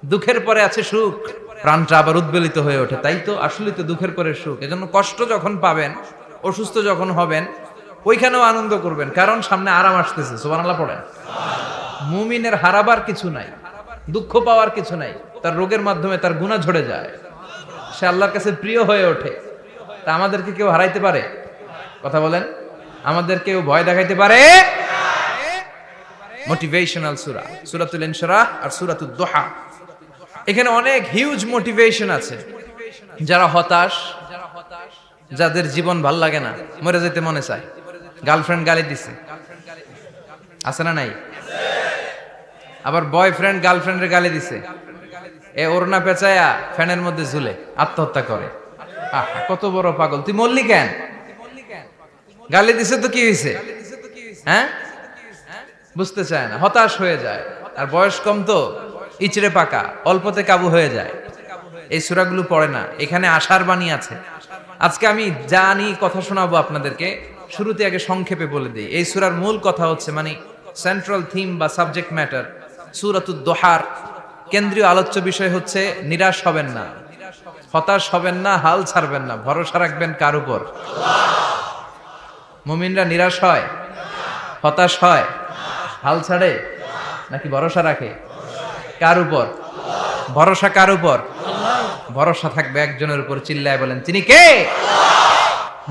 দুঃখের পরে আছে সুখ, প্রাণটা আবার উদ্বেলিত হয়ে ওঠে। তাই তো আসলে তো দুঃখের পরে সুখ। এজন্য কষ্ট যখন পাবেন, অসুস্থ যখন হবেন, ওইখানেও আনন্দ করবেন, কারণ সামনে আরাম আসতেছে। সুবহানাল্লাহ পড়েন। মুমিনের হারাবার কিছু নাই, দুঃখ পাওয়ার কিছু নাই। তার রোগের মাধ্যমে তার গুনাহ ঝরে যায়, সে আল্লাহর কাছে প্রিয় হয়ে ওঠে। তা আমাদেরকে কেউ হারাইতে পারে? কথা বলেন, আমাদের কেউ ভয় দেখাইতে পারে? মোটিভেশনাল সূরা, সূরাতুল ইনশিরাহ আর সূরাতুদ দুহা। এখানে অনেক হিউজ মোটিভেশন আছে। যারা হতাশ, যাদের জীবন ভাল লাগে না, মরে যেতে মনে চায়, গার্লফ্রেন্ড গালি দিছে, আছে না নাই? আবার বয়ফ্রেন্ড গার্লফ্রেন্ডের গালি দিছে, এ ওড়না পেঁচায়া ফ্যানের মধ্যে ঝুলে আত্মহত্যা করে। কত বড় পাগল! তুই মরলি কেন? গালি দিছে তো কি হয়েছে? হ্যাঁ, বুঝতে চায় না, হতাশ হয়ে যায়। আর বয়স কম তো, ইচড়ে পাকা, অল্পতে কাবু হয়ে যায়। এই সূরাগুলো পড়ে না। এখানে আশার বাণী আছে। আজকে আমি জানি কথা শোনাবো আপনাদেরকে, শুরুতে আগে সংক্ষেপে বলে দিই। এই সূরার মূল কথা হচ্ছে, মানে সেন্ট্রাল থিম বা সাবজেক্ট ম্যাটার, সূরাতুদ দুহার কেন্দ্রীয় আলোচ্য বিষয় হচ্ছে নিরাশ হবেন না, হতাশ হবেন না, হাল ছাড়বেন না, ভরসা রাখবেন কার উপর? মুমিনরা নিরাশ হয়, হতাশ হয়, হাল ছাড়ে নাকি ভরসা রাখে? কার উপর ভরসা? কার উপর ভরসা থাকবে? একজনের উপর। চিল্লায় বলেন, তিনি কে?